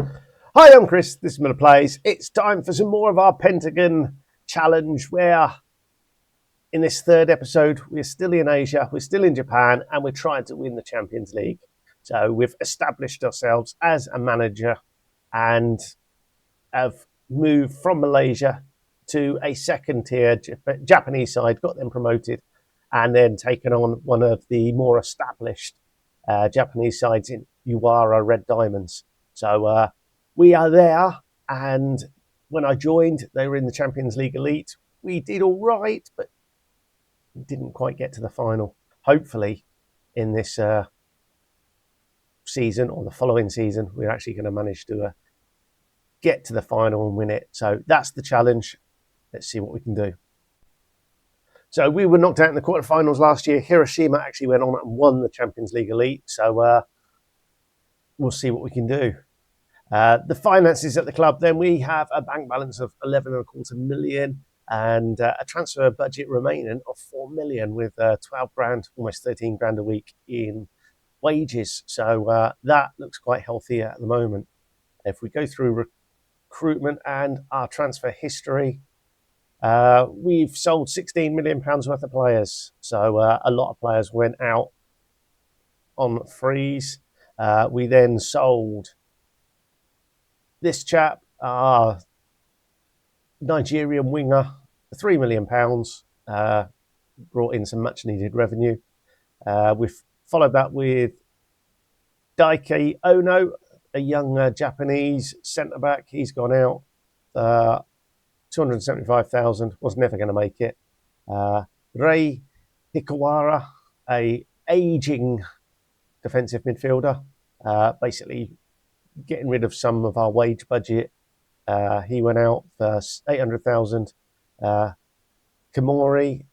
Hi, I'm Chris. This is Miller Plays. It's time for some more of our Pentagon challenge where in this third episode, we're still in Asia, we're still in Japan, and we're trying to win the Champions League. So we've established ourselves as a manager and have moved from Malaysia to a second tier Japanese side, got them promoted, and then taken on one of the more established Japanese sides in Uwara Red Diamonds. So we are there, and when I joined, they were in the Champions League Elite. We did all right, but didn't quite get to the final. Hopefully, in this season or the following season, we're actually going to manage to get to the final and win it. So that's the challenge. Let's see what we can do. So we were knocked out in the quarterfinals last year. Hiroshima actually went on and won the Champions League Elite. So we'll see what we can do. The finances at the club, then we have a bank balance of 11.25 million and a transfer budget remaining of 4 million with 12 grand, almost 13 grand a week in wages. So that looks quite healthy at the moment. If we go through recruitment and our transfer history, we've sold £16 million worth of players. So a lot of players went out on freeze. We then sold this chap, Nigerian winger, £3 million, brought in some much needed revenue. We've followed that with Daiki Ono, a young Japanese centre back. He's gone out. 275,000, was never going to make it. Rei Hikawara, a aging defensive midfielder, basically getting rid of some of our wage budget. He went out for 800,000. Kamori,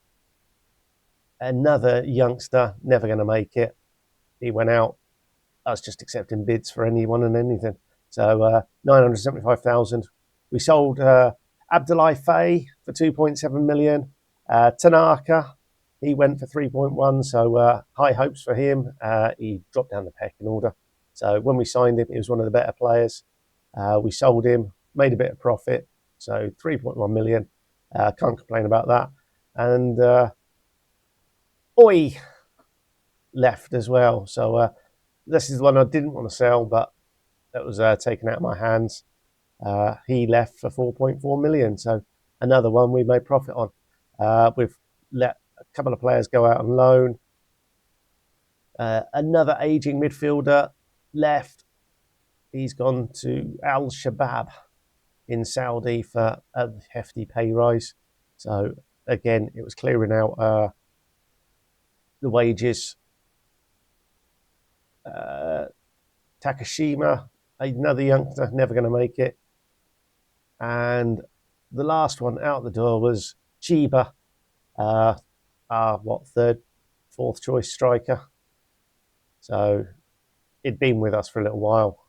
another youngster, never going to make it. He went out. I was just accepting bids for anyone and anything. So 975,000. We sold Abdullah Faye for 2.7 million. Tanaka, he went for 3.1. So high hopes for him. He dropped down the pecking order. So when we signed him, he was one of the better players. We sold him, made a bit of profit. So 3.1 million. Can't complain about that. And Oi left as well. So this is the one I didn't want to sell, but that was taken out of my hands. He left for 4.4 million. So another one we made profit on. We've let a couple of players go out on loan. Another aging midfielder left. He's gone to Al Shabab in Saudi for a hefty pay rise. So again, it was clearing out the wages. Takashima, another youngster, never going to make it. And the last one out the door was Chiba, our third, fourth choice striker. So he'd been with us for a little while.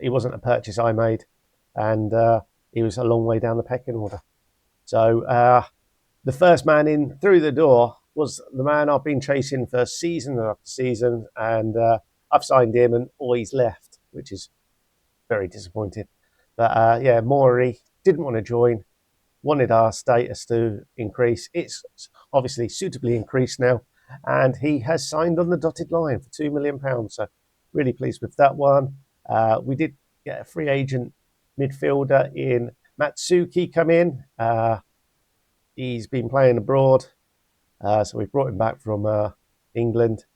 He wasn't a purchase I made, and he was a long way down the pecking order. So the first man in through the door was the man I've been chasing for season after season, and I've signed him and always left, which is very disappointing. But yeah, Mori didn't want to join, wanted our status to increase. It's obviously suitably increased now, and he has signed on the dotted line for £2 million. So really pleased with that one. We did get a free agent midfielder in Matsuki come in. He's been playing abroad, so we brought him back from England.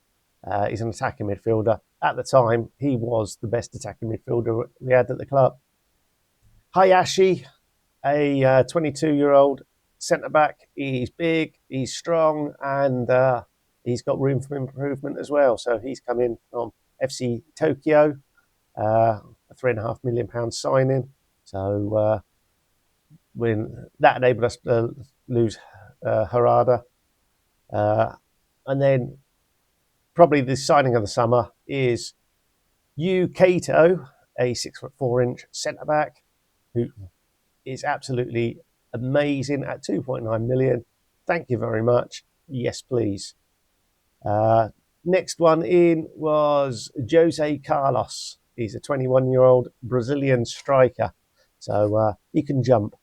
He's an attacking midfielder. At the time, he was the best attacking midfielder we had at the club. Hayashi, a 22-year-old centre-back. He's big, he's strong, and he's got room for improvement as well. So he's come in from FC Tokyo, a £3.5 million signing. So when that enabled us to lose Harada. And then probably the signing of the summer is Yu Kato, a 6'4" centre-back, who is absolutely amazing at 2.9 million. Thank you very much. Yes, please. Next one in was Jose Carlos. He's a 21-year-old Brazilian striker, so he can jump.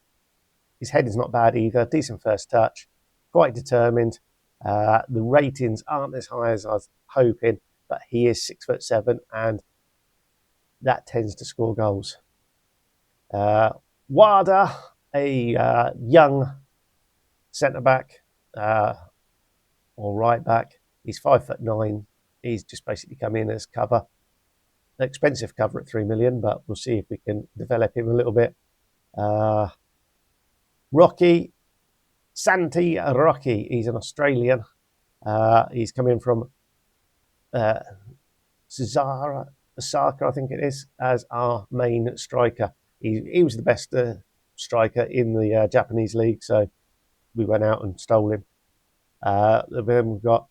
His head is not bad either. Decent first touch, quite determined. The ratings aren't as high as I was hoping, but he is 6'7", and that tends to score goals. Wada, a young centre back or right back. He's 5'9". He's just basically come in as cover. Expensive cover at 3 million, but we'll see if we can develop him a little bit. Rocky, Santi Rocky. He's an Australian. He's coming from Osaka, I think it is, as our main striker. He was the best striker in the Japanese league, so we went out and stole him. Then we've got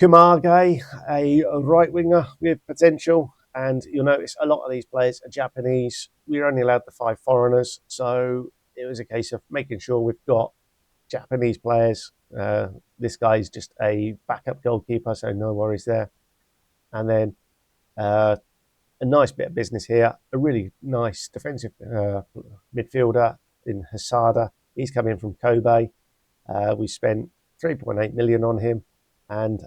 Kumage, a right winger with potential, and you'll notice a lot of these players are Japanese. We're only allowed the 5 foreigners, so it was a case of making sure we've got Japanese players. This guy's just a backup goalkeeper, so no worries there. And then a nice bit of business here. A really nice defensive midfielder in Hasada. He's coming from Kobe. We spent 3.8 million on him, and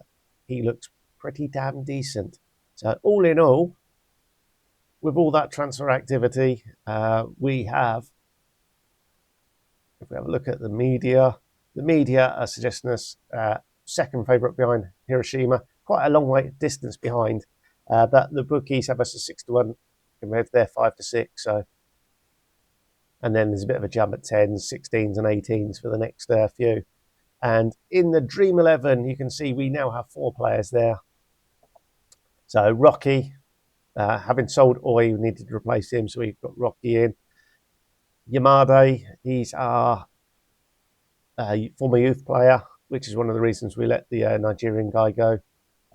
he looks pretty damn decent. So all in all, with all that transfer activity, we have, if we have a look at the media are suggesting us second favourite behind Hiroshima, quite a long way distance behind, but the bookies have us a 6-1 compared to their 5-6. So, and then there's a bit of a jump at 10s, 16s, and 18s for the next few. And in the Dream 11, you can see we now have 4 players there. So Rocky, having sold Oi, we needed to replace him, so we've got Rocky in. Yamade, he's our former youth player, which is one of the reasons we let the Nigerian guy go.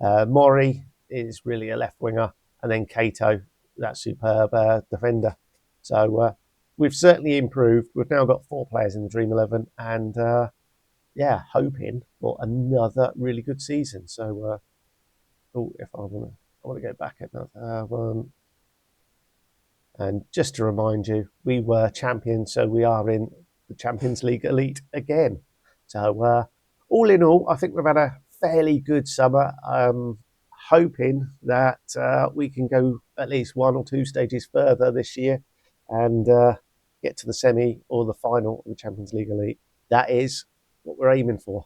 Mori is really a left winger, and then Kato, that superb defender. So we've certainly improved. We've now got 4 players in the Dream 11, and hoping for another really good season. So, if I want to go back another one. And just to remind you, we were champions, so we are in the Champions League Elite again. So, all in all, I think we've had a fairly good summer. Hoping that we can go at least 1 or 2 stages further this year and get to the semi or the final of the Champions League Elite. That is what we're aiming for.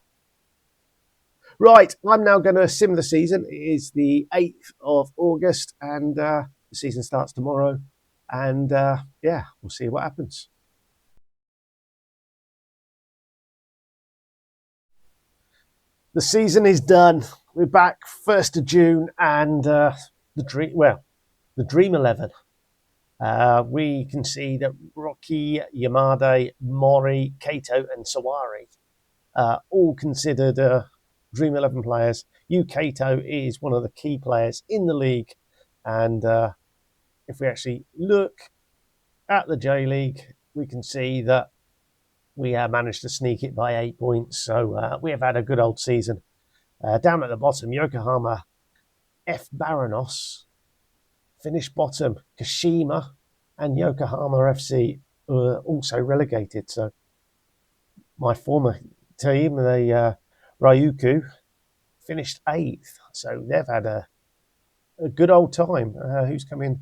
Right, I'm now going to sim the season. It is the 8th of August, and the season starts tomorrow. And we'll see what happens. The season is done. We're back 1st of June, and the Dream 11. We can see that Rocky, Yamade, Mori, Kato, and Sawari all considered Dream 11 players. Yu Kato is one of the key players in the league, and if we actually look at the J League, we can see that we managed to sneak it by 8 points. So we have had a good old season. Down at the bottom, Yokohama F. Baranos finished bottom. Kashima and Yokohama FC were also relegated. So my former team, the Ryuku, finished 8th. So they've had a good old time. Who's come in?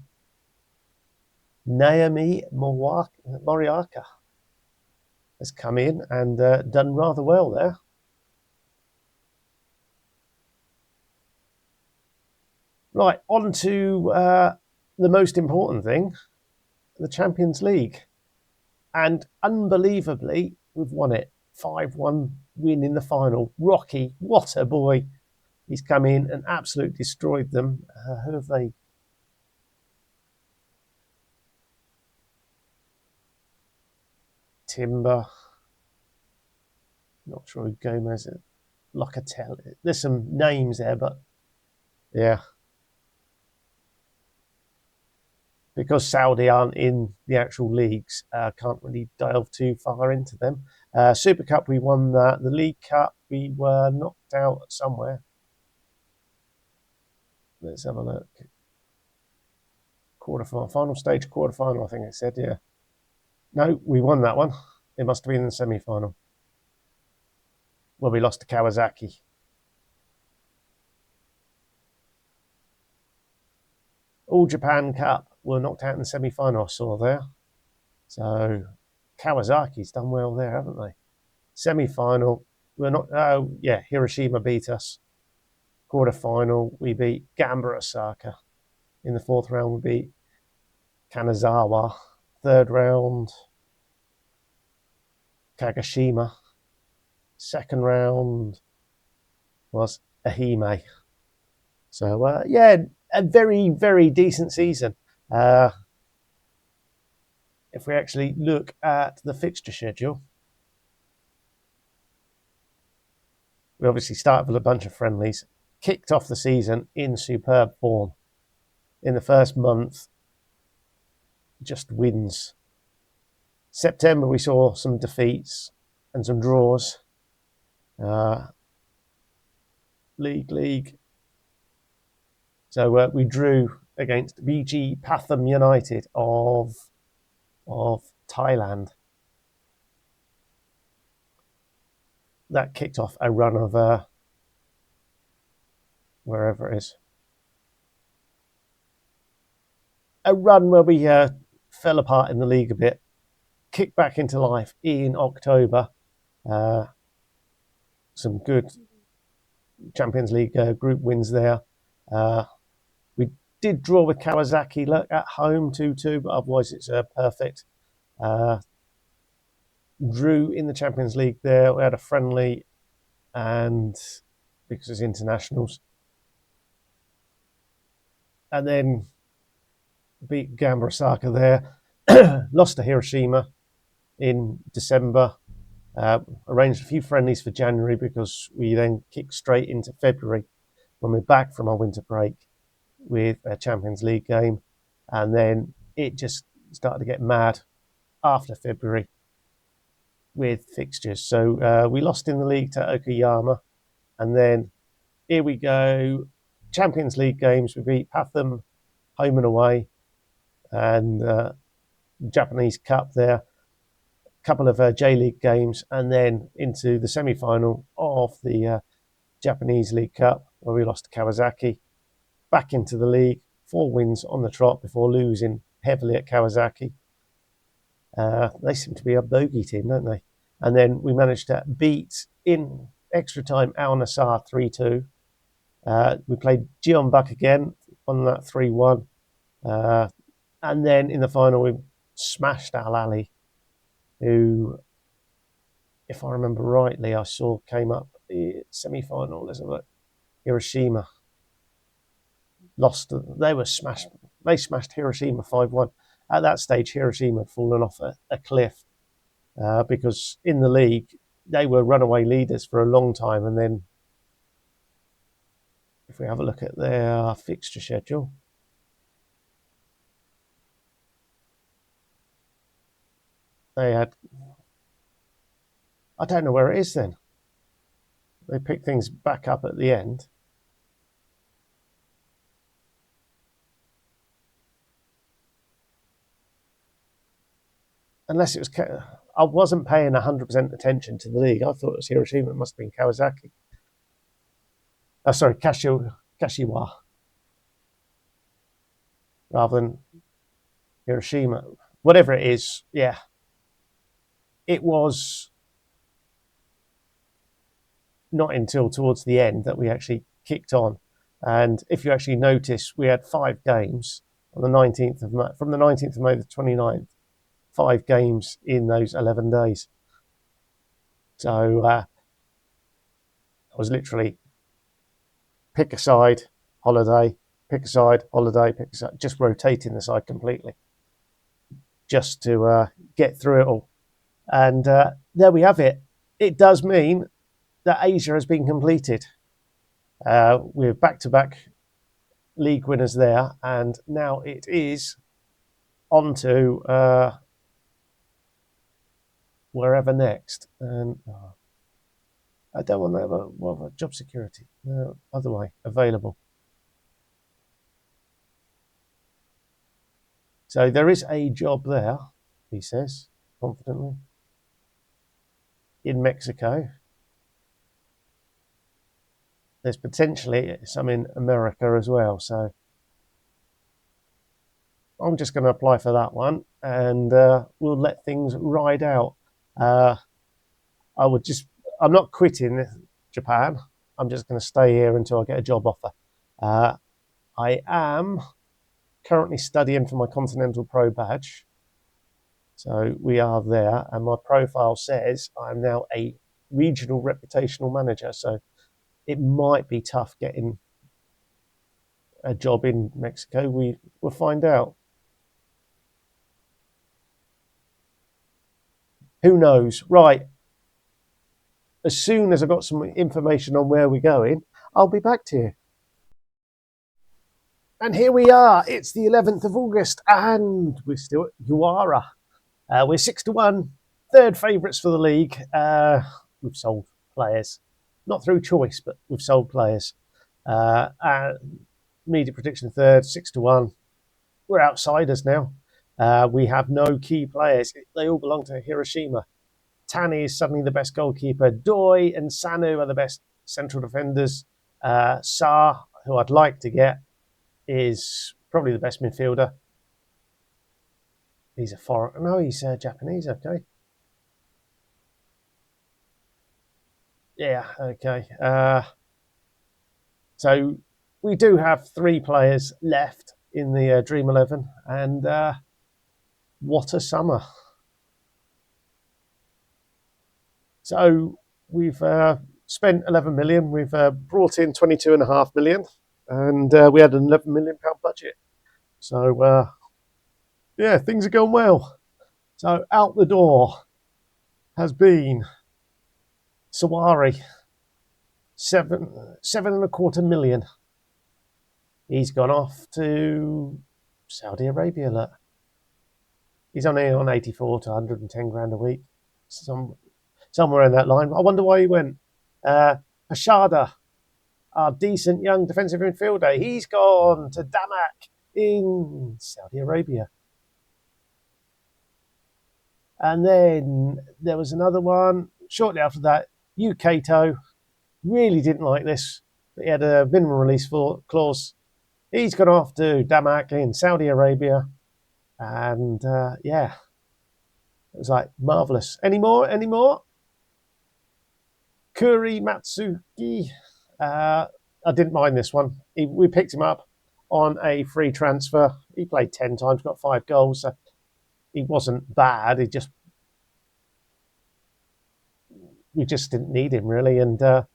Naomi Moriaka has come in and done rather well there. Right, on to the most important thing, the Champions League. And unbelievably, we've won it. 5-1 win in the final. Rocky, what a boy. He's come in and absolutely destroyed them. Who have they? Timber. Not sure who Gomez is. Locatelli. There's some names there, but yeah. Because Saudi aren't in the actual leagues, can't really delve too far into them. Super Cup, we won that. The League Cup, we were knocked out somewhere. Let's have a look. quarterfinal, final stage quarterfinal, I think it said, yeah. No, we won that one. It must have been in the semi-final. Well, we lost to Kawasaki. All Japan Cup were knocked out in the semi-final, I saw there. So Kawasaki's done well there, haven't they? Semi-final, we're not. Oh yeah, Hiroshima beat us. Quarter-final, we beat Gamba Osaka. In the fourth round, we beat Kanazawa. Third round, Kagoshima. Second round was Ehime. So yeah, a very, very decent season. If we actually look at the fixture schedule, we obviously started with a bunch of friendlies, kicked off the season in superb form. In the first month, just wins. September, we saw some defeats and some draws. League. So we drew against BG Pathum United of Thailand. That kicked off a run of wherever it is. A run where we fell apart in the league a bit, kicked back into life in October. Some good Champions League group wins there. We did draw with Kawasaki at home 2-2, but otherwise it's perfect. Drew in the Champions League there. We had a friendly, and because it's internationals, and then beat Gamba Osaka there. Lost to Hiroshima in December. Arranged a few friendlies for January because we then kicked straight into February when we're back from our winter break with a Champions League game. And then it just started to get mad after February with fixtures. So we lost in the league to Okayama. And then here we go. Champions League games. We beat Pathum home and away. And Japanese Cup there. Couple of J-League games, and then into the semi-final of the Japanese League Cup, where we lost to Kawasaki. Back into the league, 4 wins on the trot before losing heavily at Kawasaki. They seem to be a bogey team, don't they? And then we managed to beat, in extra time, Al Nassr 3-2. We played Jeonbuk again, won that 3-1. And then in the final, we smashed Al Ahly, who, if I remember rightly, I saw came up the semi-final. Let's have a look. Hiroshima lost. They were smashed. They smashed Hiroshima 5-1. At that stage, Hiroshima had fallen off a cliff because in the league they were runaway leaders for a long time. And then, if we have a look at their fixture schedule, they had. I don't know where it is then. They picked things back up at the end. Unless it was, I wasn't paying 100% attention to the league. I thought it was Hiroshima. It must have been Kawasaki. Sorry, Kashiwa, rather than Hiroshima. Whatever it is, yeah. It was not until towards the end that we actually kicked on. And if you actually notice, we had 5 games on the 19th of May, from the 19th of May to the 29th, 5 games in those 11 days. So I was literally pick a side, holiday, pick a side, holiday, pick a side, just rotating the side completely just to get through it all. And there we have it. It does mean that Asia has been completed. We're back-to-back league winners there, and now it is on to wherever next. And I don't want to have a job security. No, other way available. So there is a job there, he says confidently, in Mexico. There's potentially some in America as well. So I'm just going to apply for that one, and we'll let things ride out. Uh, I'm not quitting Japan. I'm just going to stay here until I get a job offer. I am currently studying for my Continental Pro badge. So we are there, and my profile says I'm now a regional reputational manager. So it might be tough getting a job in Mexico. We'll find out. Who knows? Right. As soon as I've got some information on where we're going, I'll be back to you. And here we are. It's the 11th of August, and we're still at Uara. We're 6-1, third favourites for the league. We've sold players, not through choice, but we've sold players. Media prediction third, 6-1. We're outsiders now. We have no key players. They all belong to Hiroshima. Tani is suddenly the best goalkeeper. Doi and Sanu are the best central defenders. Sa, who I'd like to get, is probably the best midfielder. He's a foreign. No, he's Japanese. Okay. Yeah. Okay. So we do have 3 players left in the Dream 11, and what a summer! So we've spent 11 million. We've brought in 22.5 million, and we had an 11 million pound budget. So yeah, things are going well. So out the door has been Sawari, 7.25 million. He's gone off to Saudi Arabia. Look, he's only on 84 to 110 grand a week, somewhere in that line. I wonder why he went. Ashada, our decent young defensive midfielder, he's gone to Damak in Saudi Arabia. And then there was another one shortly after that. Kato really didn't like this, but he had a minimum release clause. He's gone off to Damak in Saudi Arabia. And yeah, it was like marvellous. Any more? Kuri Matsuki. I didn't mind this one. We picked him up on a free transfer. He played 10 times, got 5 goals. So he wasn't bad. We just didn't need him really. And to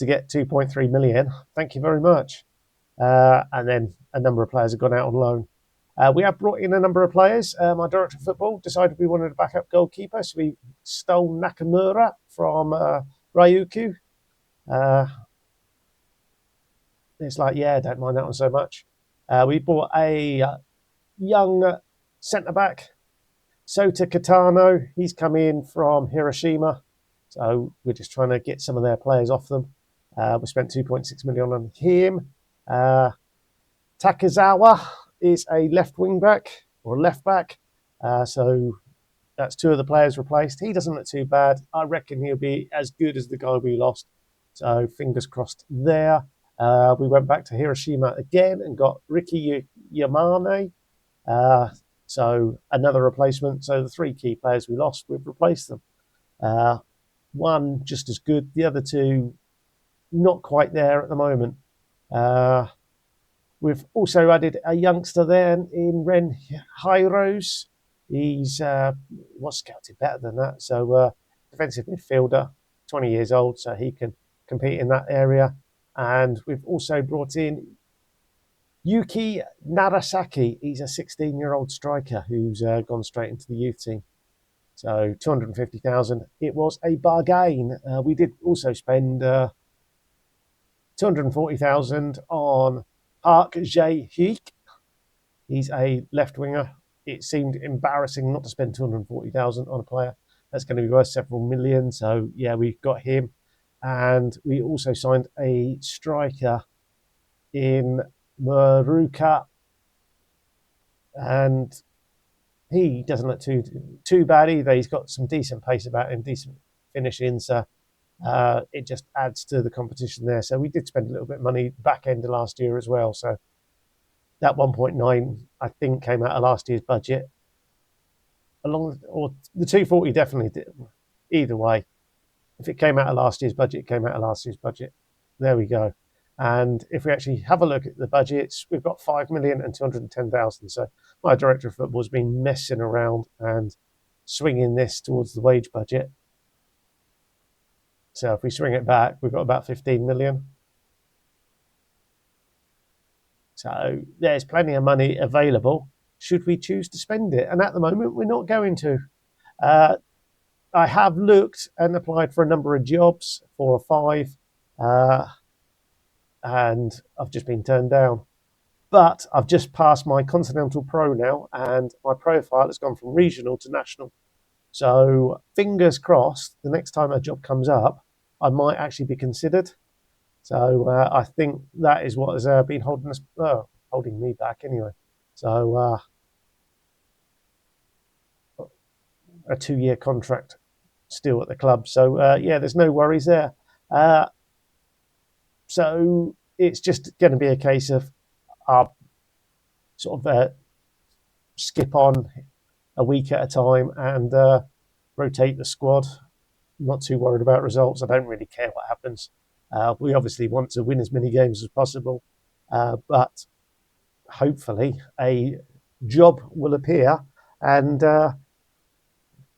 get 2.3 million, thank you very much. And then a number of players have gone out on loan. We have brought in a number of players. Our director of football decided we wanted a backup goalkeeper, so we stole Nakamura from Ryukyu. It's like, yeah, don't mind that one so much. We bought a young centre-back, Sota Katano. He's come in from Hiroshima, so we're just trying to get some of their players off them. We spent 2.6 million on him. Takazawa is a left wing back or left back, so that's 2 of the players replaced. He doesn't look too bad. I reckon he'll be as good as the guy we lost, so fingers crossed there. We went back to Hiroshima again and got Ricky Yamane, so another replacement. So the 3 key players we lost, we've replaced them. One just as good, the other 2 not quite there at the moment. We've also added a youngster there in Ren Hyros. He's was scouted better than that. So defensive midfielder, 20 years old, so he can compete in that area. And we've also brought in Yuki Narasaki. He's a 16-year-old striker who's gone straight into the youth team. So 250,000. It was a bargain. We did also spend 240,000 on Park Jae-hyuk. He's a left winger. It seemed embarrassing not to spend 240,000 on a player that's going to be worth several million. So yeah, we got him, and we also signed a striker in Maruka, and he doesn't look too bad either. He's got some decent pace about him, decent finishing. So it just adds to the competition there. So we did spend a little bit of money back end of last year as well. So that 1.9, I think, came out of last year's budget. Or the 240 definitely did. Either way, if it came out of last year's budget, it came out of last year's budget. There we go. And if we actually have a look at the budgets, we've got 5,210,000. So my director of football has been messing around and swinging this towards the wage budget. So if we swing it back, we've got about 15 million. So there's plenty of money available should we choose to spend it. And at the moment, we're not going to. I have looked and applied for a number of jobs, 4 or 5, and I've just been turned down. But I've just passed my Continental Pro now, and my profile has gone from regional to national. So fingers crossed, the next time a job comes up, I might actually be considered. So I think that is what has been holding me back anyway. So a 2-year contract still at the club. So yeah, there's no worries there. So it's just going to be a case of sort of skip on a week at a time and rotate the squad. I'm not too worried about results. I don't really care what happens. We obviously want to win as many games as possible, but hopefully a job will appear and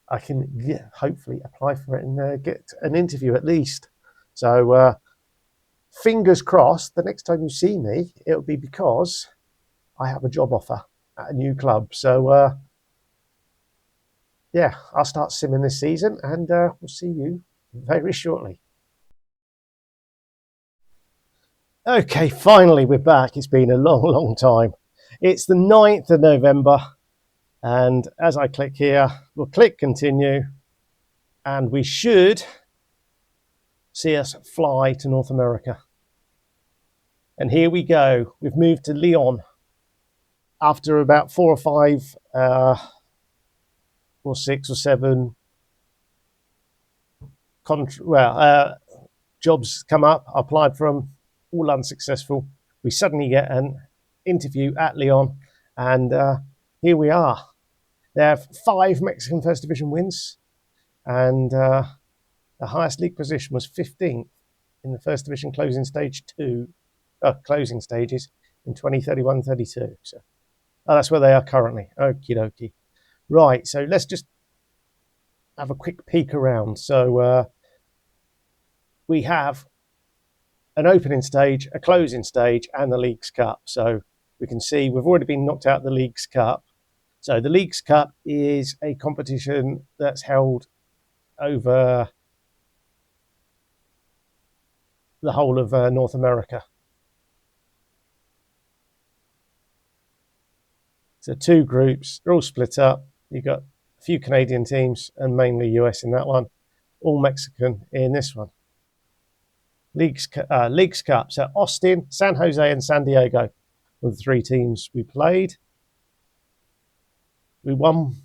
I can hopefully apply for it and get an interview at least. So fingers crossed, the next time you see me, it'll be because I have a job offer at a new club. So yeah, I'll start simming this season and we'll see you very shortly. Okay, finally we're back. It's been a long time. It's the 9th of November, and as I click here, we'll click continue, and we should see us fly to North America. And here we go. We've moved to Lyon after about 4 or 5 or 6 or 7 jobs come up. I applied for them, all unsuccessful. We suddenly get an interview at Lyon, and here we are. They have 5 Mexican First Division wins, and the highest league position was 15th in the First Division closing stages in 2031-32. So that's where they are currently. Okie dokie. Right, so let's just have a quick peek around. So we have an opening stage, a closing stage, and the Leagues Cup. So we can see we've already been knocked out of the Leagues Cup. So the Leagues Cup is a competition that's held over the whole of North America. So 2 groups, they're all split up. You've got a few Canadian teams and mainly US in that one, all Mexican in this one. Leagues Cup. So Austin, San Jose, and San Diego were the 3 teams we played. We won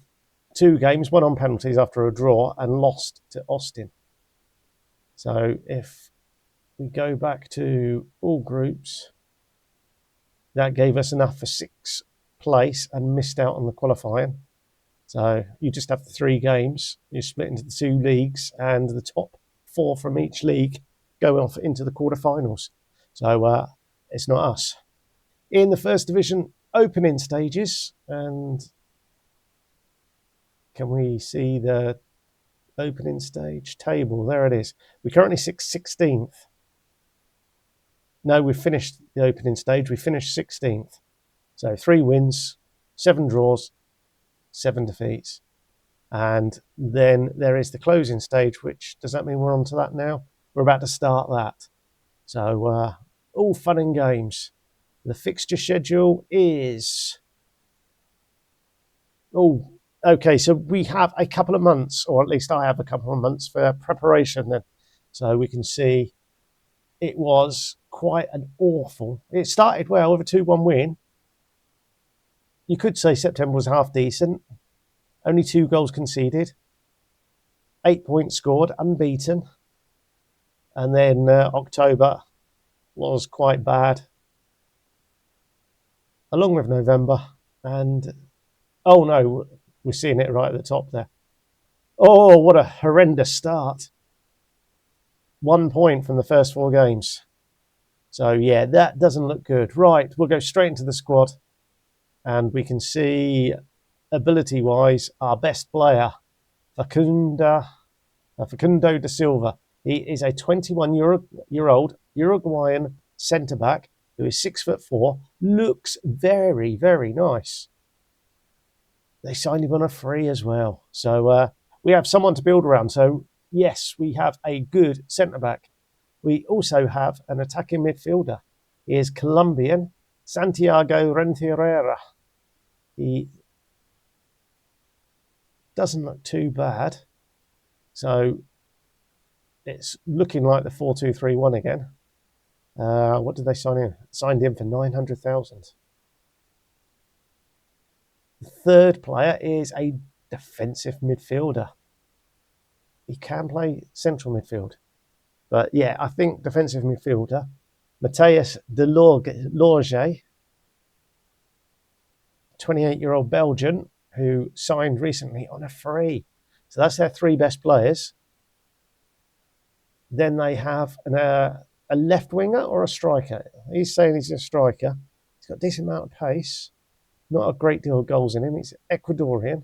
2 games, one on penalties after a draw, and lost to Austin. So if we go back to all groups, that gave us enough for 6th place and missed out on the qualifying. So you just have the 3 games. You split into the 2 leagues, and the top 4 from each league go off into the quarterfinals. So it's not us. In the First Division opening stages, and can we see the opening stage table? There it is. We're currently 16th. No, we've finished the opening stage. We finished 16th. So 3 wins, 7 draws, 7 defeats. And then there is the closing stage, which, does that mean we're on to that now? We're about to start that. So all fun and games. The fixture schedule is... okay, so we have a couple of months, or at least I have a couple of months for preparation then. So we can see it was quite an awful... It started well with a 2-1 win. You could say September was half decent. Only 2 goals conceded, 8 points scored, unbeaten. And then October was quite bad, along with November. And oh no, we're seeing it right at the top there. Oh, what a horrendous start. 1 point from the first 4 games. So yeah, that doesn't look good. Right, we'll go straight into the squad. And we can see, ability-wise, our best player, Facundo da Silva. He is a 21-year-old Uruguayan centre-back who is 6'4", looks very, very nice. They signed him on a free as well. So we have someone to build around. So yes, we have a good centre-back. We also have an attacking midfielder. He is Colombian, Santiago Renteria. He doesn't look too bad. So it's looking like the 4-2-3-1 again. What did they sign in? Signed in for 900,000. The third player is a defensive midfielder. He can play central midfield. But yeah, I think defensive midfielder, Matheus Delorge, 28-year-old Belgian who signed recently on a free. So that's their 3 best players. Then they have a left winger or a striker. He's saying he's a striker. He's got a decent amount of pace. Not a great deal of goals in him. He's Ecuadorian.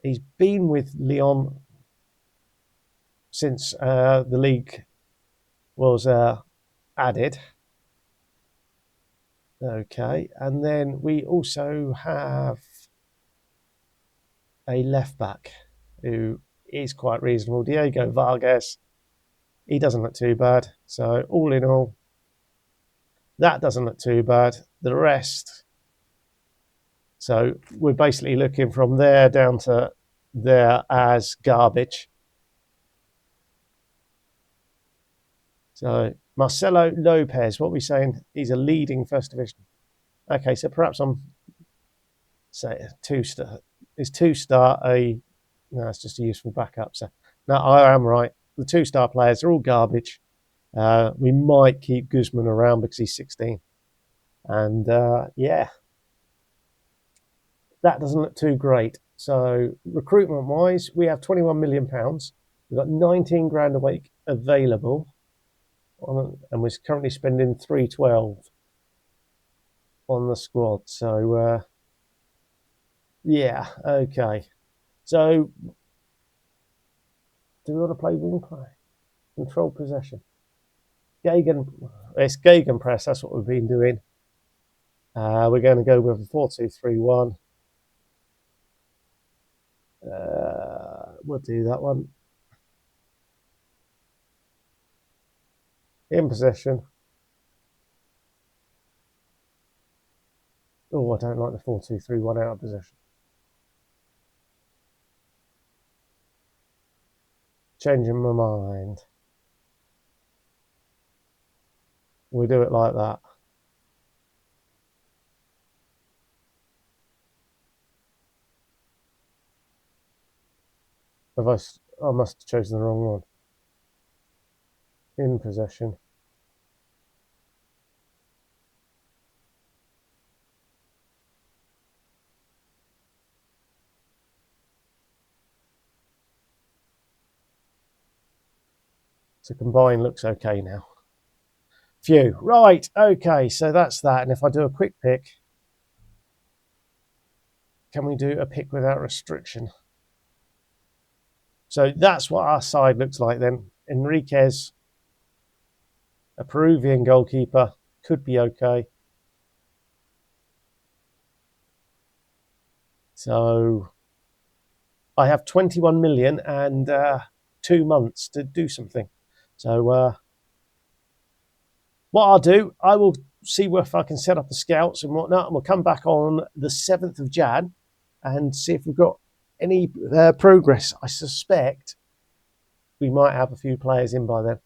He's been with Lyon since the league was added. Okay, and then we also have a left back who is quite reasonable, Diego Vargas. He doesn't look too bad. So all in all, that doesn't look too bad. The rest, so we're basically looking from there down to there as garbage. So Marcelo Lopez, what are we saying? He's a leading first division. Okay, so perhaps I'm say 2-star. Is 2-star a? No, it's just a useful backup. So no, I am right. The 2-star players are all garbage. We might keep Guzman around because he's 16. And yeah, that doesn't look too great. So recruitment-wise, we have £21 million. We've got 19 grand a week available. And we're currently spending 312 on the squad. So yeah, okay. So do we want to play wing play? Control possession. It's Gegenpress, that's what we've been doing. We're going to go with a 4-2-3-1. We'll do that one. In possession. Oh, I don't like the 4-2-3-1 out of possession. Changing my mind. We do it like that. I must have chosen the wrong one. In possession. So combine looks okay now. Phew. Right, okay, so that's that. And if I do a quick pick, can we do a pick without restriction? So that's what our side looks like then. Enriquez, a Peruvian goalkeeper, could be okay. So I have 21 million and 2 months to do something. So what I'll do, I will see if I can set up the scouts and whatnot, and we'll come back on the 7th of Jan and see if we've got any progress. I suspect we might have a few players in by then.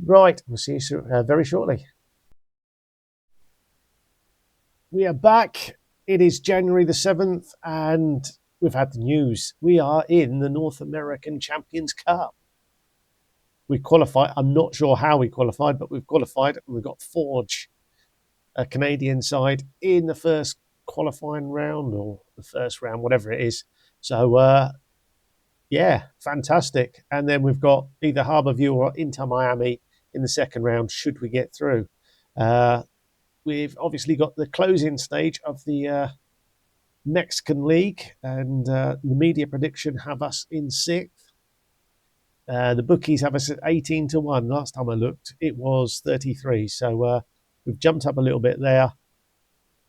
Right, we'll see you very shortly. We are back. It is January the 7th, and we've had the news. We are in the North American Champions Cup. We qualified. I'm not sure how we qualified, but we've qualified, and we've got Forge, a Canadian side, in the first qualifying round or the first round, whatever it is. So, yeah, fantastic. And then we've got either Harborview or Inter Miami in the second round, should we get through. We've obviously got the closing stage of the Mexican League, and the media prediction have us in sixth. The bookies have us at 18-1. Last time I looked, it was 33. So we've jumped up a little bit there.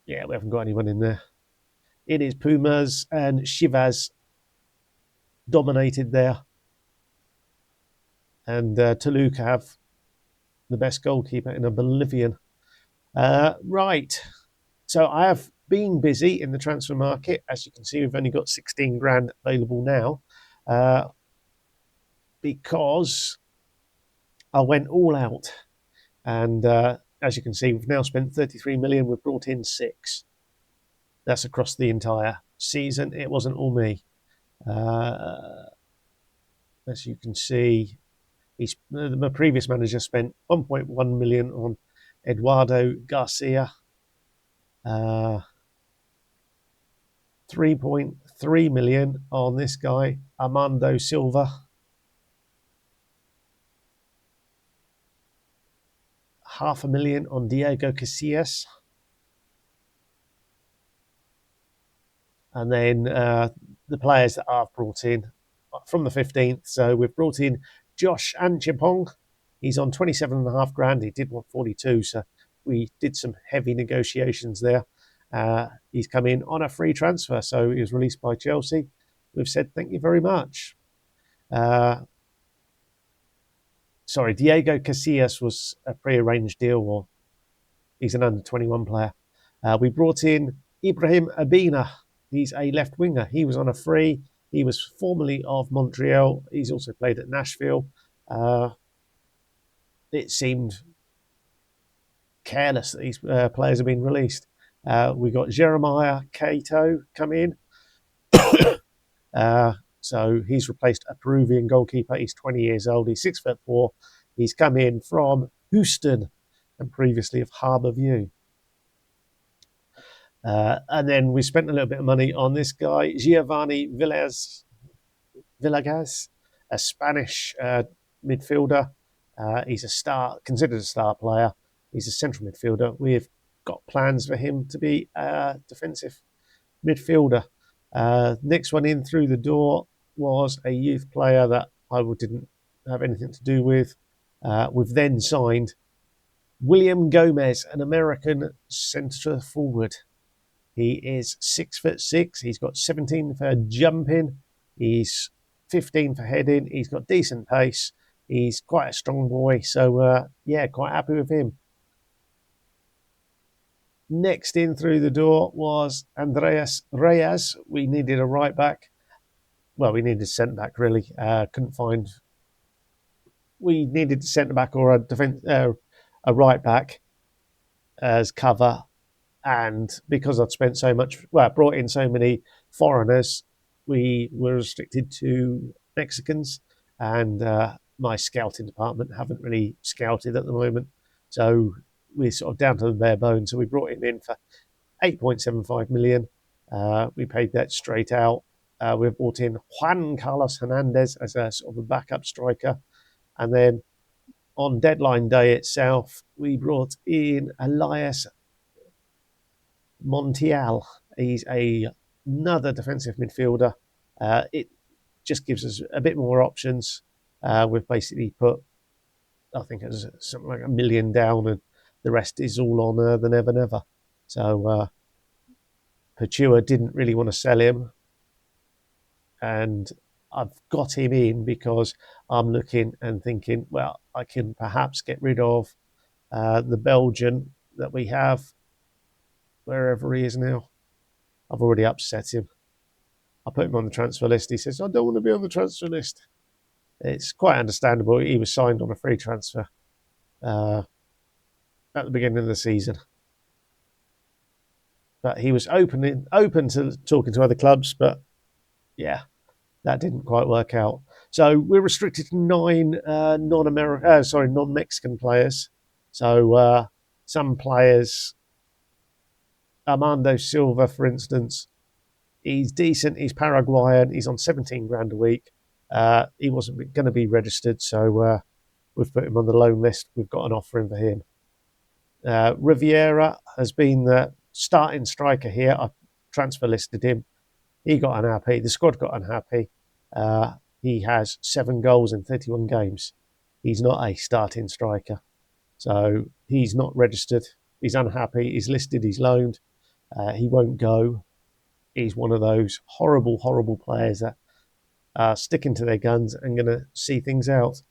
Yeah, we haven't got anyone in there. It is Pumas and Chivas dominated there. And Toluca have the best goalkeeper in a Bolivian. Right. So I have been busy in the transfer market. As you can see, we've only got 16 grand available now because I went all out. And as you can see, we've now spent 33 million. We've brought in 6. That's across the entire season. It wasn't all me. As you can see, my previous manager spent 1.1 million on Eduardo Garcia, 3.3 million on this guy, Armando Silva, $500,000 on Diego Casillas, and then the players that I've brought in from the 15th. So we've brought in Josh Anchipong. He's on 27.5 grand. He did want 42, so we did some heavy negotiations there. He's come in on a free transfer, so he was released by Chelsea. We've said thank you very much. Diego Casillas was a pre-arranged deal, or he's an under-21 player. We brought in Ibrahim Abina. He's a left winger. He was on a free. He was formerly of Montreal. He's also played at Nashville. It seemed careless that these players have been released. We got Jeremiah Cato come in. So he's replaced a Peruvian goalkeeper. He's 20 years old. He's 6'4". He's come in from Houston and previously of Harborview. And then we spent a little bit of money on this guy, Giovanni Villegas, a Spanish midfielder. He's a star, considered a star player. He's a central midfielder. We've got plans for him to be a defensive midfielder. Next one in through the door was a youth player that I didn't have anything to do with. We've then signed William Gomez, an American centre forward. He is 6'6". He's got 17 for jumping. He's 15 for heading. He's got decent pace. He's quite a strong boy. So, yeah, quite happy with him. Next in through the door was Andreas Reyes. We needed a right back. Well, we needed a centre back, really. Couldn't find. We needed a centre back or a right back as cover. And because I'd spent so much, brought in so many foreigners, we were restricted to Mexicans. And my scouting department haven't really scouted at the moment. So we're sort of down to the bare bones. So we brought him in for 8.75 million. We paid that straight out. We've brought in Juan Carlos Hernandez as a sort of a backup striker. And then on deadline day itself, we brought in Elias Montiel. He's another defensive midfielder. It just gives us a bit more options. We've basically put, I think it was something like $1 million down, and the rest is all on the Never Never. So Pachua didn't really want to sell him, and I've got him in because I'm looking and thinking, well, I can perhaps get rid of the Belgian that we have, wherever he is now. I've already upset him. I put him on the transfer list. He says, I don't want to be on the transfer list. It's quite understandable. He was signed on a free transfer at the beginning of the season. But he was open to talking to other clubs, but yeah, that didn't quite work out. So we're restricted to nine non-Mexican players. So some players, Armando Silva, for instance, he's decent. He's Paraguayan. He's on 17 grand a week. He wasn't going to be registered, so we've put him on the loan list. We've got an offer in for him. Riviera has been the starting striker here. I transfer listed him. He got unhappy. The squad got unhappy. He has 7 goals in 31 games. He's not a starting striker. So he's not registered. He's unhappy. He's listed. He's loaned. He won't go. He's one of those horrible, horrible players that are sticking to their guns and going to see things out.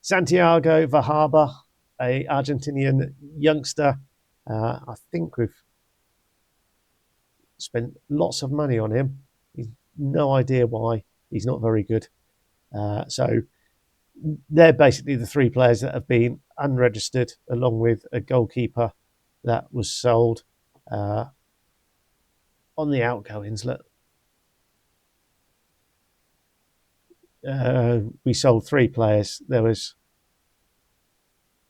Santiago Vahaba, a Argentinian youngster. I think we've spent lots of money on him. He's no idea why. He's not very good. So they're basically the 3 players that have been unregistered, along with a goalkeeper that was sold. On the outgoings, look, we sold 3 players. There was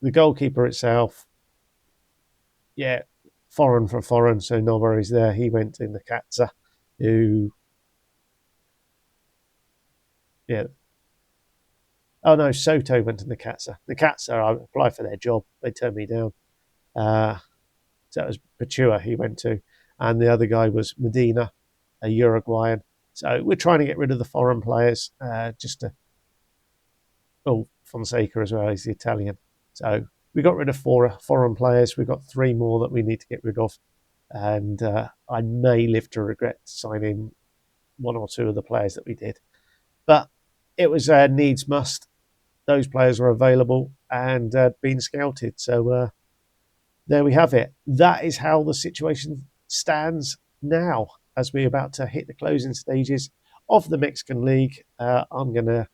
the goalkeeper itself, yeah, foreign for foreign, so no worries there. He went in the Katza, who, yeah. Oh no, Soto went to the Katza. The Katza, I applied for their job. They turned me down. So it was Pachua he went to. And the other guy was Medina, a Uruguayan. So we're trying to get rid of the foreign players, Fonseca as well, he's the Italian. So we got rid of 4 foreign players. We've got 3 more that we need to get rid of. And I may live to regret signing 1 or 2 of the players that we did. But it was a needs must. Those players were available and been scouted. So there we have it. That is how the situation stands now as we're about to hit the closing stages of the Mexican League. I'm going to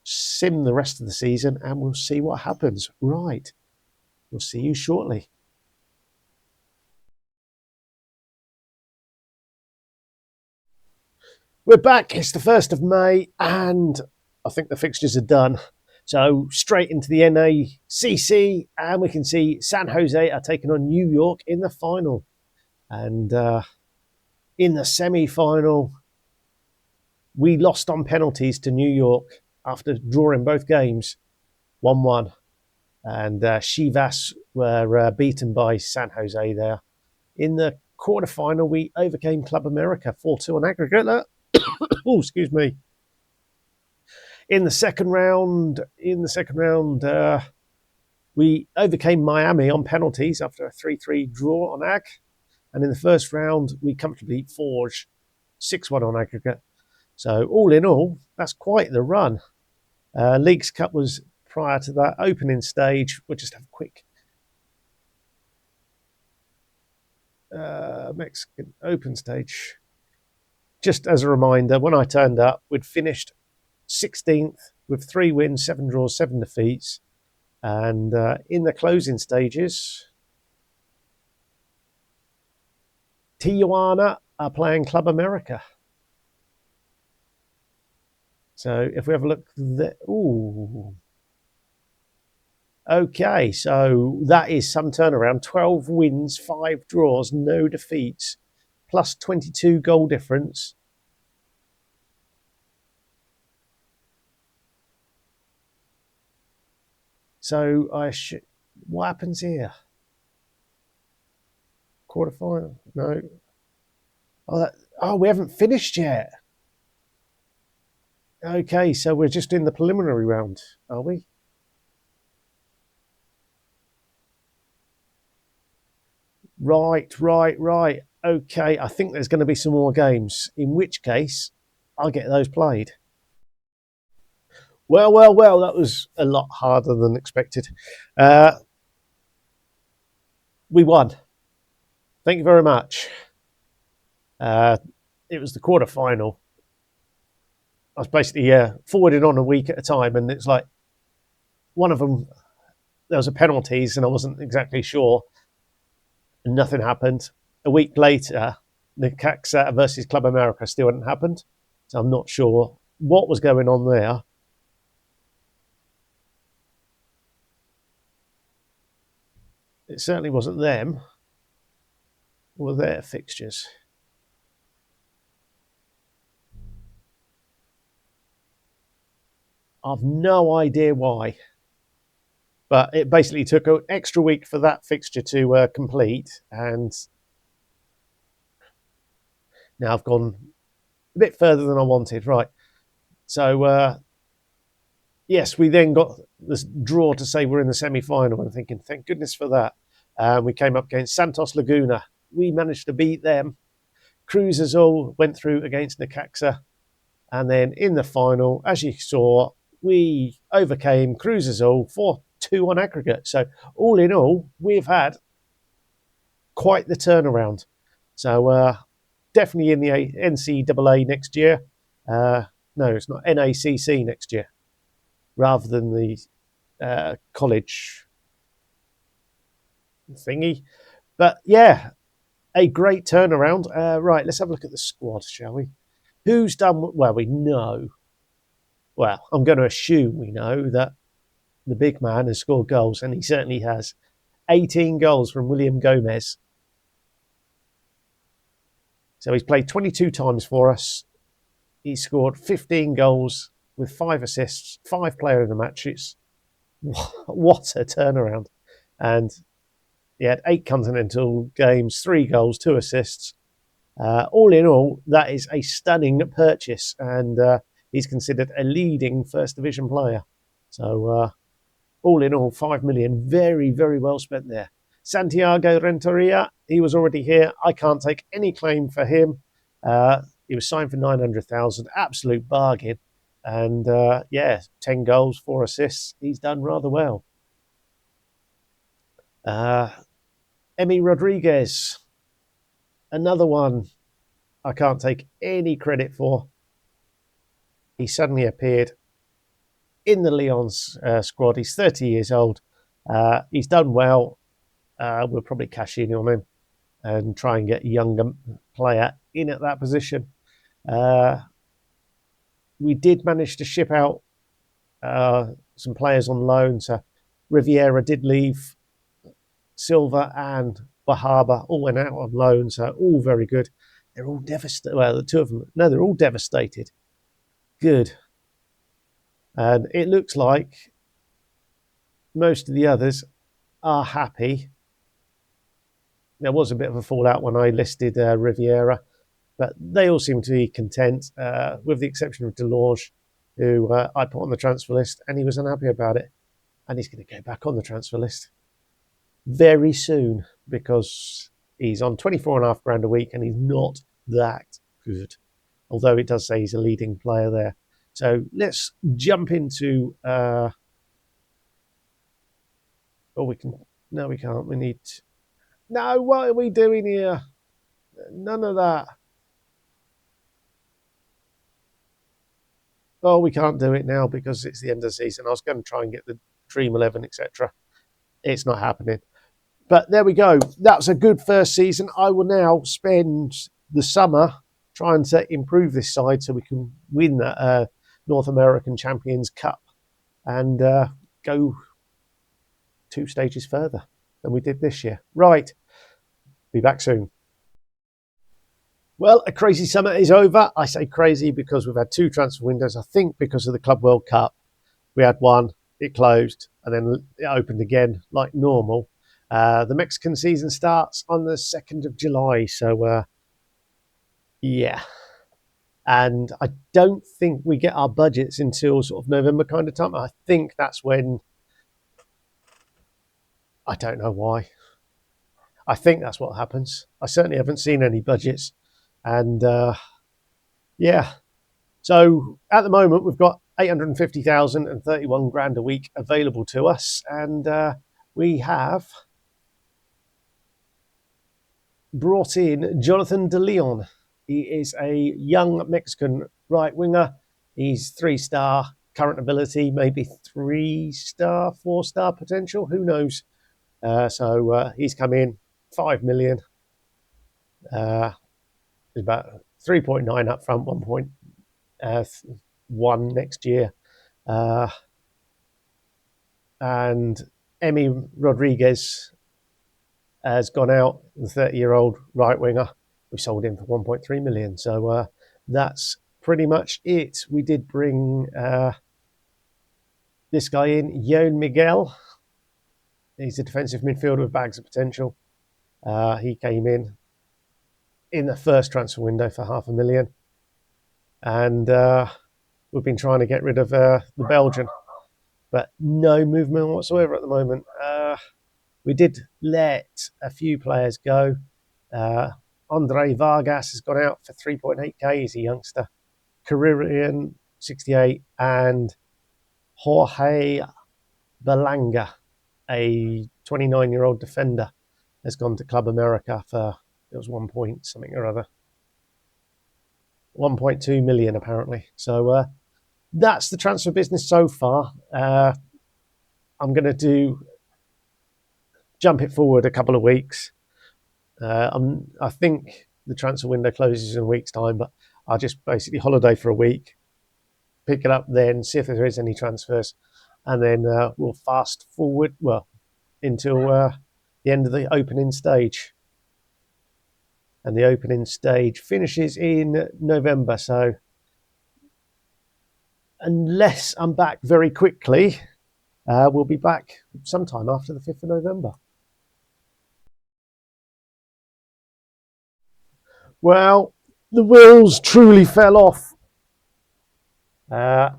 sim the rest of the season and we'll see what happens. Right. We'll see you shortly. We're back. It's the 1st of May and I think the fixtures are done. So straight into the NACC and we can see San Jose are taking on New York in the final. And in the semi-final, we lost on penalties to New York after drawing both games 1-1. And Chivas were beaten by San Jose there. In the quarterfinal, we overcame Club America 4-2 on aggregate. Oh, excuse me. In the second round, we overcame Miami on penalties after a 3-3 draw on ag. And in the first round, we comfortably beat Forge 6-1 on aggregate. So all in all, that's quite the run. Leagues Cup was prior to that opening stage. We'll just have a quick Mexican Open stage. Just as a reminder, when I turned up, we'd finished 16th with 3 wins, 7 draws, 7 defeats. And in the closing stages, Tijuana are playing Club America. So if we have a look there, ooh. Okay, so that is some turnaround. 12 wins, 5 draws, no defeats, plus 22 goal difference. So what happens here? Quarterfinal? No. We haven't finished yet. Okay, so we're just in the preliminary round, are we? Right. Okay, I think there's going to be some more games, in which case I'll get those played. Well, that was a lot harder than expected. We won. Thank you very much. It was the quarterfinal. I was basically forwarding on a week at a time, and it's like one of them, there was a penalties, and I wasn't exactly sure, and nothing happened. A week later, Necaxa versus Club America still hadn't happened. So I'm not sure what was going on there. It certainly wasn't them or their fixtures. I've no idea why. But it basically took an extra week for that fixture to complete. And now I've gone a bit further than I wanted. Right. So, yes, we then got this draw to say we're in the semi-final. I'm thinking, thank goodness for that. We came up against Santos Laguna. We managed to beat them. Cruz Azul went through against Necaxa. And then in the final, as you saw, we overcame Cruz Azul 4-2 on aggregate. So all in all, we've had quite the turnaround. So definitely in the NCAA next year. No, it's not NACC next year, rather than the college thingy. But yeah, a great turnaround. Right, let's have a look at the squad, shall we? Who's done well? We know. Well, I'm going to assume we know that the big man has scored goals, and he certainly has. 18 goals from William Gomez. So he's played 22 times for us. He scored 15 goals with 5 assists, 5 player of the matches. What a turnaround. And he had 8 continental games, 3 goals, 2 assists. All in all, that is a stunning purchase. And he's considered a leading first division player. So all in all, 5 million. Very, very well spent there. Santiago Renteria, he was already here. I can't take any claim for him. He was signed for 900,000, absolute bargain. And yeah, 10 goals, 4 assists. He's done rather well. Emi Rodriguez, another one I can't take any credit for. He suddenly appeared in the Lyon's squad. He's 30 years old. He's done well. We'll probably cash in on him and try and get a younger player in at that position. We did manage to ship out some players on loan. So Riviera did leave. Silva and Bahaba all went out on loan. So all very good. They're all devastated. Well, the two of them, no, they're all devastated. Good. And it looks like most of the others are happy. There was a bit of a fallout when I listed Riviera, but they all seem to be content, with the exception of Delorge, who I put on the transfer list, and he was unhappy about it. And he's going to go back on the transfer list very soon because he's on 24.5 grand a week and he's not that good. Although it does say he's a leading player there. So let's jump into. Oh, we can. No, we can't. We need. No, what are we doing here? None of that. Oh, we can't do it now because it's the end of the season. I was going to try and get the Dream 11, etc. It's not happening. But there we go. That's a good first season. I will now spend the summer trying to improve this side so we can win that North American Champions Cup and go 2 stages further than we did this year. Right. Be back soon. Well, a crazy summer is over. I say crazy because we've had 2 transfer windows. I think because of the Club World Cup. We had one, it closed, and then it opened again like normal. The Mexican season starts on the 2nd of July. So, yeah. And I don't think we get our budgets until sort of November kind of time. I think that's when, I don't know why. I think that's what happens. I certainly haven't seen any budgets. And yeah. So at the moment, we've got 850,000 and 31 grand a week available to us. And we have brought in Jonathan De Leon. He is a young Mexican right winger. He's 3-star current ability, maybe 3-star, 4-star potential. Who knows? So he's come in 5 million. It's about 3.9 up front, 1.1 next year. And Emi Rodriguez has gone out, the 30-year-old right winger. We sold him for 1.3 million. So that's pretty much it. We did bring this guy in, Yon Miguel. He's a defensive midfielder with bags of potential. He came in the first transfer window for $500,000. And we've been trying to get rid of the Belgian, but no movement whatsoever at the moment. We did let a few players go. Andre Vargas has gone out for 3.8k. He's a youngster. Caribbean 68, and Jorge Belanga, a 29-year-old defender, has gone to Club America for, it was 1 point something or other. 1.2 million apparently. So that's the transfer business so far. I'm going to jump it forward a couple of weeks. I think the transfer window closes in a week's time, but I'll just basically holiday for a week, pick it up then, see if there is any transfers, and then we'll fast forward, until the end of the opening stage. And the opening stage finishes in November. So unless I'm back very quickly, we'll be back sometime after the 5th of November. Well, the wheels truly fell off.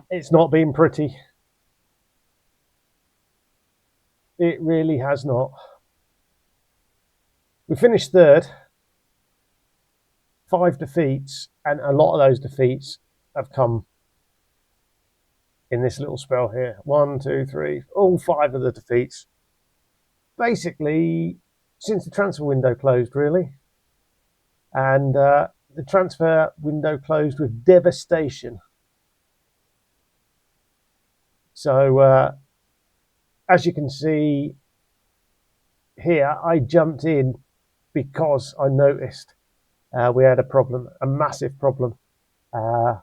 It's not been pretty. It really has not. We finished third, 5 defeats, and a lot of those defeats have come in this little spell here. 1, 2, 3, all 5 of the defeats. Basically, since the transfer window closed, really. And the transfer window closed with devastation. So, as you can see here, I jumped in because I noticed we had a problem, a massive problem. And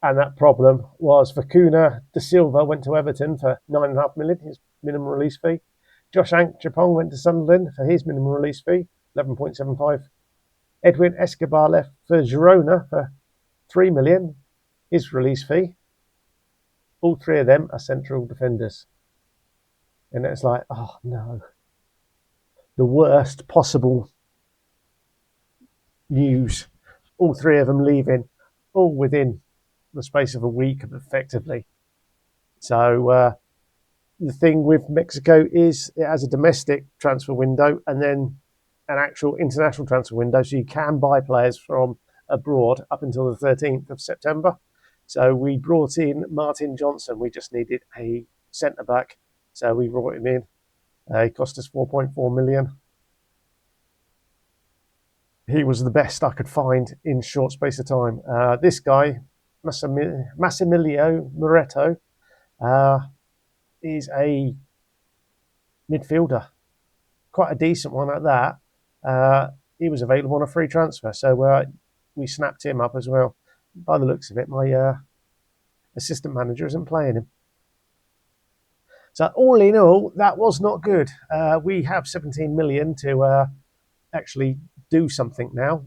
that problem was Vicuna da Silva went to Everton for $9.5 million, his minimum release fee. Josh Anchapong went to Sunderland for his minimum release fee, 11.75. Edwin Escobar left for Girona for $3 million, his release fee. All 3 of them are central defenders. And it's like, oh no. The worst possible news. All 3 of them leaving, all within the space of a week, effectively. So the thing with Mexico is it has a domestic transfer window and then an actual international transfer window, so you can buy players from abroad up until the 13th of September. So we brought in Martin Johnson. We just needed a centre-back, so we brought him in. He cost us 4.4 million. He was the best I could find in a short space of time. This guy, Massimilio Moretto, is a midfielder, quite a decent one at that. He was available on a free transfer, so we snapped him up as well. By the looks of it, my assistant manager isn't playing him. So all in all, that was not good. We have 17 million to actually do something now.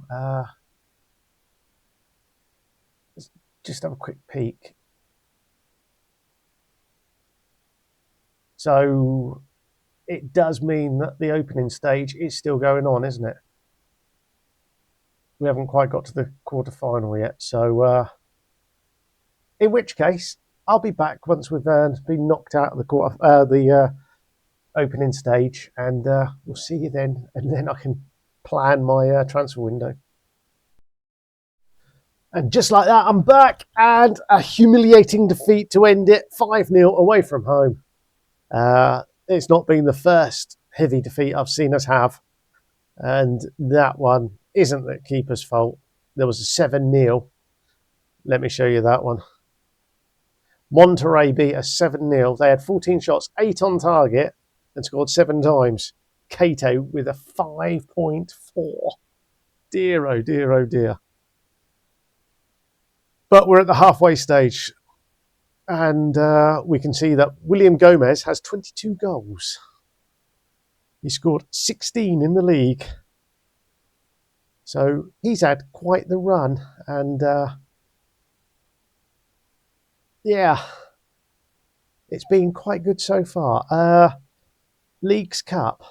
Let's just have a quick peek. So it does mean that the opening stage is still going on, isn't it? We haven't quite got to the quarter-final yet. So in which case, I'll be back once we've been knocked out of the opening stage, and we'll see you then, and then I can plan my transfer window. And just like that, I'm back, and a humiliating defeat to end it, 5-0 away from home. It's not been the first heavy defeat I've seen us have, and that one isn't the keeper's fault. There was a 7-0. Let me show you that one. Monterrey beat us 7-0. They had 14 shots, 8 on target, and scored 7 times. Cato with a 5.4. dear, oh dear, oh dear. But we're at the halfway stage, and we can see that William Gomez has 22 goals. He scored 16 in the league. So he's had quite the run, and yeah, it's been quite good so far. Leagues Cup,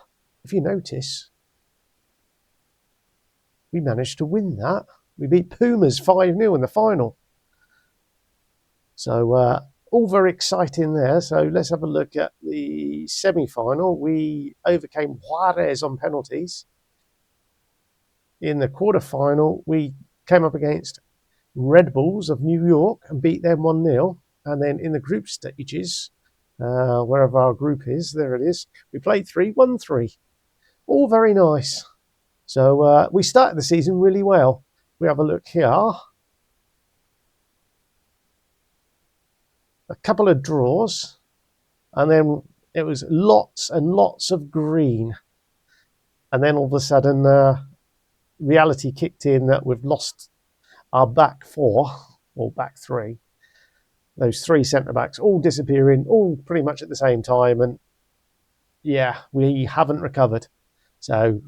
if you notice, we managed to win that. We beat Pumas 5-0 in the final. So all very exciting there. So let's have a look at the semi-final. We overcame Juarez on penalties. In the quarter-final, we came up against Red Bulls of New York and beat them 1-0. And then in the group stages, wherever our group is, there it is, we played 3, won 3. All very nice. So we started the season really well. We have a look here. A couple of draws, and then it was lots and lots of green. And then all of a sudden, reality kicked in that we've lost our back 4, or back 3. Those 3 centre-backs all disappearing, all pretty much at the same time. And yeah, we haven't recovered. So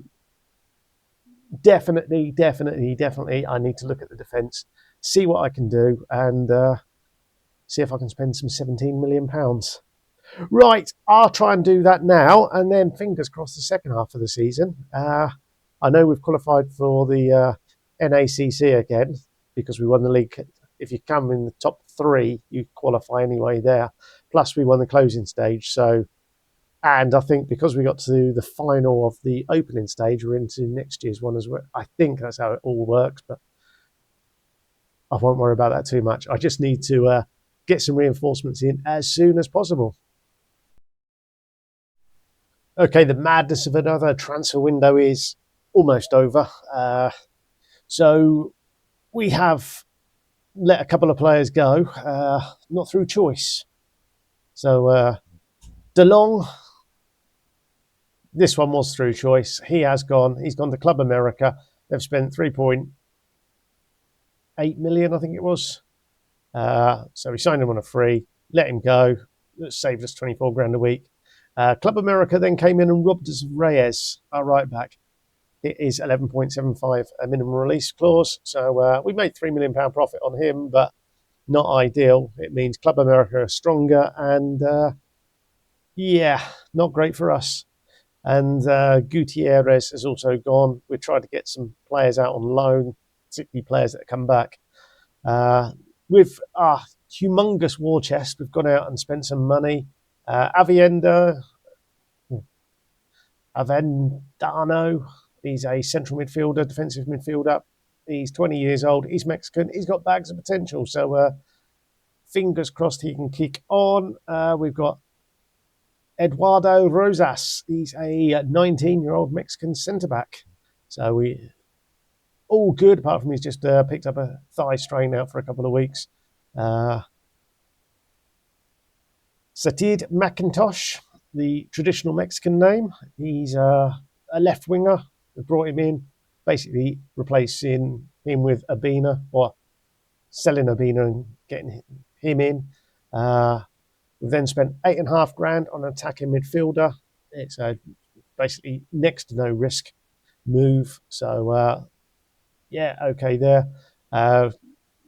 definitely, I need to look at the defence, see what I can do, and see if I can spend some £17 million. Right, I'll try and do that now, and then fingers crossed the second half of the season. I know we've qualified for the NACC again because we won the league. If you come in the top 3, you qualify anyway there. Plus, we won the closing stage. So, and I think because we got to the final of the opening stage, we're into next year's one as well. I think that's how it all works, but I won't worry about that too much. I just need to get some reinforcements in as soon as possible. Okay, the madness of another transfer window is almost over. So we have let a couple of players go, not through choice. So DeLong, this one was through choice. He has gone. He's gone to Club America. They've spent 3.8 million, I think it was. So we signed him on a free, let him go. It saved us 24 grand a week. Club America then came in and robbed us of Reyes, our right back. It is 11.75 a minimum release clause. So we made £3 million profit on him, but not ideal. It means Club America are stronger, and yeah, not great for us. And Gutierrez has also gone. We're trying to get some players out on loan, particularly players that come back. With our humongous war chest, we've gone out and spent some money. Avendano, he's a central midfielder, defensive midfielder. He's 20 years old. He's Mexican. He's got bags of potential. So fingers crossed he can kick on. We've got Eduardo Rosas. He's a 19-year-old Mexican centre-back. So we all good, apart from he's just picked up a thigh strain out for a couple of weeks. Satid McIntosh, the traditional Mexican name. He's a left winger. We brought him in, basically replacing him with Abina, or selling Abina and getting him in. We've then spent $8.5 on an attacking midfielder. It's basically next to no risk move. So yeah, okay there.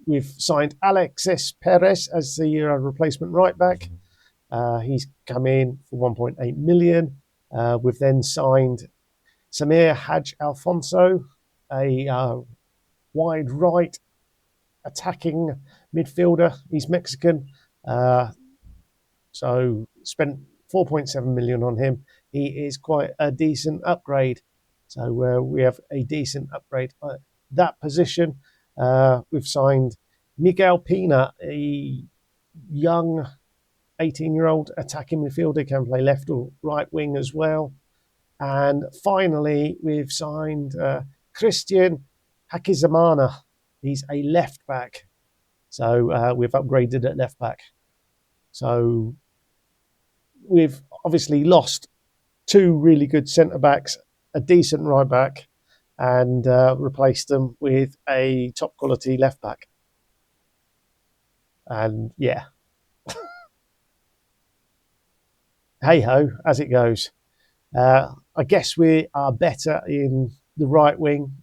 We've signed Alexis Perez as the replacement right back. He's come in for 1.8 million. We've then signed Samir Haj Alfonso, a wide right attacking midfielder. He's Mexican. So spent 4.7 million on him. He is quite a decent upgrade. So we have a decent upgrade at that position. We've signed Miguel Pina, a young 18-year-old attacking midfielder, can play left or right wing as well. And finally, we've signed Christian Hakizamana. He's a left back. So we've upgraded at left back. So we've obviously lost 2 really good centre backs, a decent right back, and replaced them with a top quality left back. And yeah, hey ho, as it goes. I guess we are better in the right wing.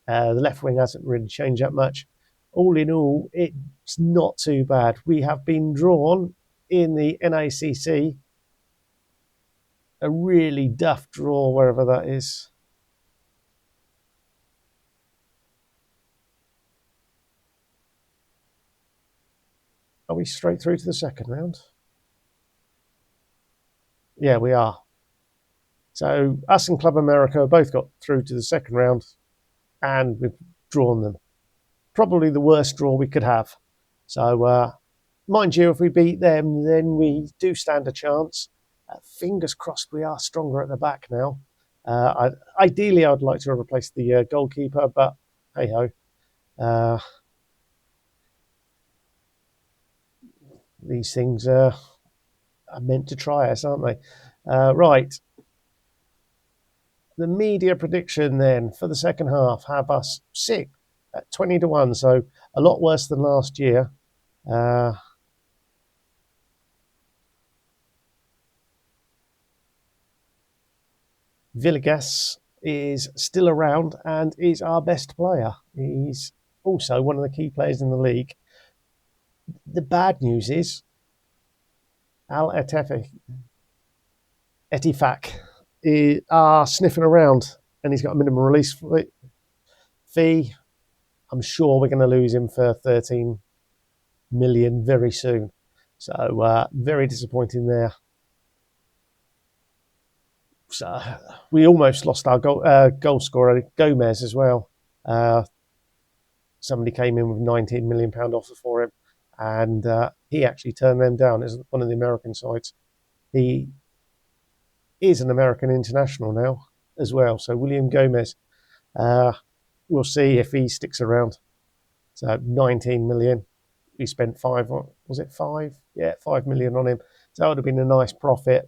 The left wing hasn't really changed that much. All in all, it's not too bad. We have been drawn in the NACC, a really duff draw, wherever that is. Are we straight through to the second round? Yeah, we are. So us and Club America both got through to the second round, and we've drawn them. Probably the worst draw we could have. So, mind you, if we beat them, then we do stand a chance. Fingers crossed we are stronger at the back now. Ideally, I'd like to replace the goalkeeper, but hey ho. These things are meant to try us, aren't they? Right. The media prediction then for the second half have us sick at 20-1, so a lot worse than last year. Villegas is still around and is our best player. He's also one of the key players in the league. The bad news is Al Etifak are sniffing around, and he's got a minimum release fee. I'm sure we're going to lose him for 13 million very soon. So very disappointing there. So we almost lost our goal scorer Gomez as well. Somebody came in with £19 million offer for him, and he actually turned them down as one of the American sides. He is an American international now as well. So William Gomez, we'll see if he sticks around. So 19 million. We spent was it 5? Yeah, 5 million on him. So that would have been a nice profit.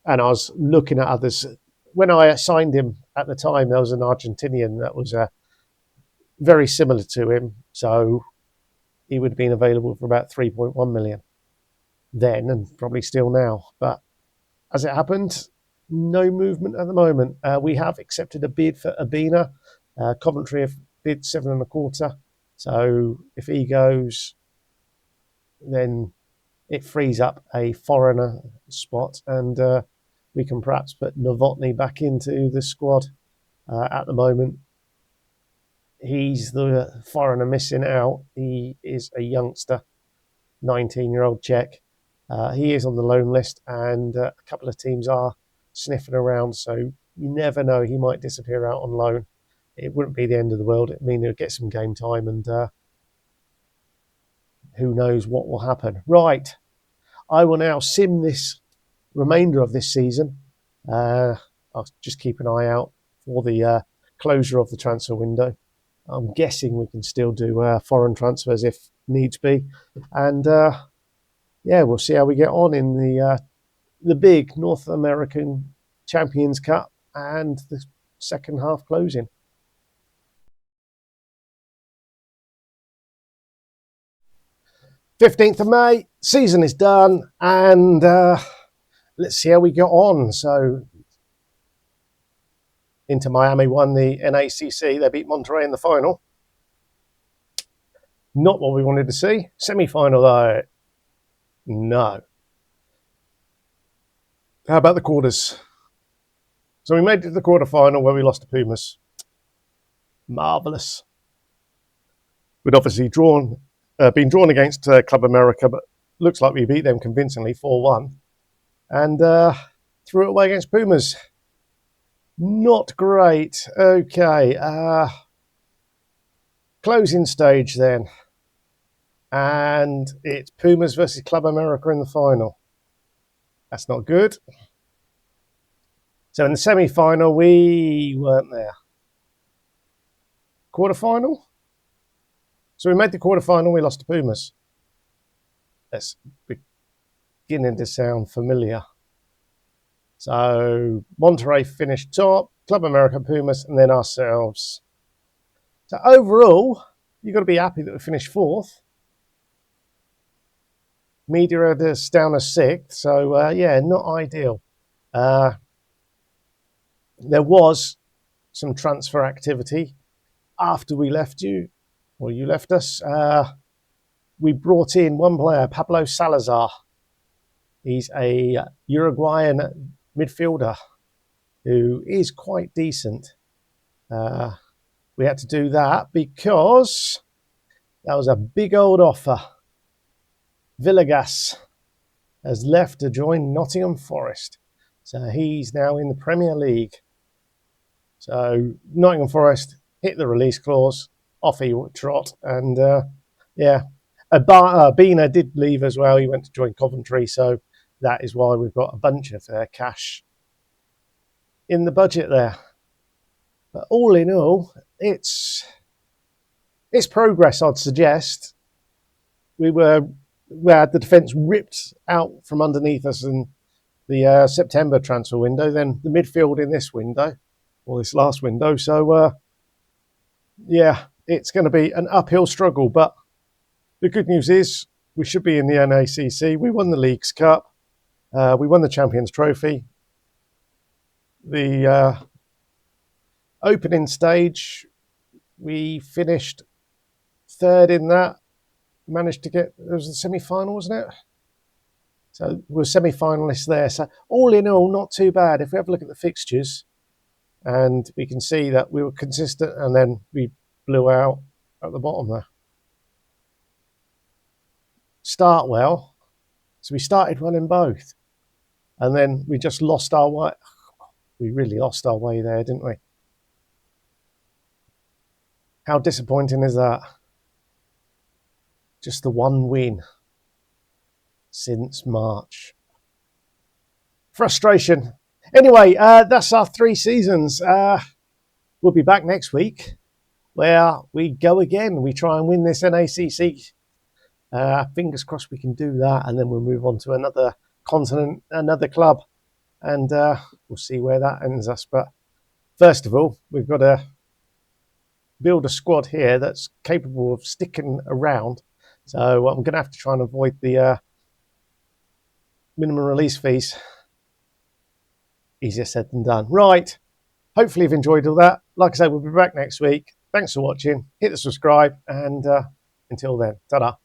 And I was looking at others. When I signed him at the time, there was an Argentinian that was very similar to him. So he would have been available for about 3.1 million then, and probably still now. But as it happened, no movement at the moment. We have accepted a bid for Abina. Coventry have bid 7.25. So if he goes, then it frees up a foreigner spot, and we can perhaps put Novotny back into the squad. At the moment, he's the foreigner missing out. He is a youngster, 19-year-old Czech. He is on the loan list, and a couple of teams are sniffing around, so you never know. He might disappear out on loan. It wouldn't be the end of the world. It means he'll get some game time, and who knows what will happen. Right, I will now sim this remainder of this season. I'll just keep an eye out for the closure of the transfer window. I'm guessing we can still do foreign transfers if needs be, and yeah, we'll see how we get on in the big North American Champions Cup and the second half closing. 15th of May, season is done, and let's see how we get on. So, Inter Miami won the NACC. They beat Monterrey in the final. Not what we wanted to see. Semi-final, though. No. How about the quarters? So we made it to the quarter-final where we lost to Pumas. Marvellous. We'd obviously been drawn against Club America, but looks like we beat them convincingly 4-1. And threw it away against Pumas. Not great. Okay. Closing stage then. And it's Pumas versus Club America in the final. That's not good. So in the semi-final, we weren't there. Quarter-final? So we made the quarter-final, we lost to Pumas. That's beginning to sound familiar. So Monterrey finished top, Club America Pumas, and then ourselves. So overall, you've got to be happy that we finished 4th. Media had us down as 6th, so yeah, not ideal. There was some transfer activity after we left you, or you left us. We brought in one player, Pablo Salazar. He's a Uruguayan midfielder who is quite decent. We had to do that because that was a big old offer. Villegas has left to join Nottingham Forest. So he's now in the Premier League. So Nottingham Forest hit the release clause, off he would trot. And yeah, Bina did leave as well. He went to join Coventry. So that is why we've got a bunch of cash in the budget there. But all in all, it's progress, I'd suggest. We had the defence ripped out from underneath us in the September transfer window, then the midfield in this window, or this last window. So, yeah, it's going to be an uphill struggle. But the good news is we should be in the NACC. We won the Leagues Cup. We won the Champions Trophy. The opening stage, we finished 3rd in that. Managed to get, it was the semi-final, wasn't it? So we're semi-finalists there. So all in all, not too bad. If we have a look at the fixtures, and we can see that we were consistent, and then we blew out at the bottom there. Start well. So we started well in both. And then we just lost our way. We really lost our way there, didn't we? How disappointing is that? Just the one win since March. Frustration. Anyway, that's our 3 seasons. We'll be back next week where we go again. We try and win this NACC. Fingers crossed we can do that, and then we'll move on to another continent, another club, and we'll see where that ends us. But first of all, we've got to build a squad here that's capable of sticking around. So I'm going to have to try and avoid the minimum release fees. Easier said than done. Right. Hopefully you've enjoyed all that. Like I said, we'll be back next week. Thanks for watching. Hit the subscribe, and until then, ta-da.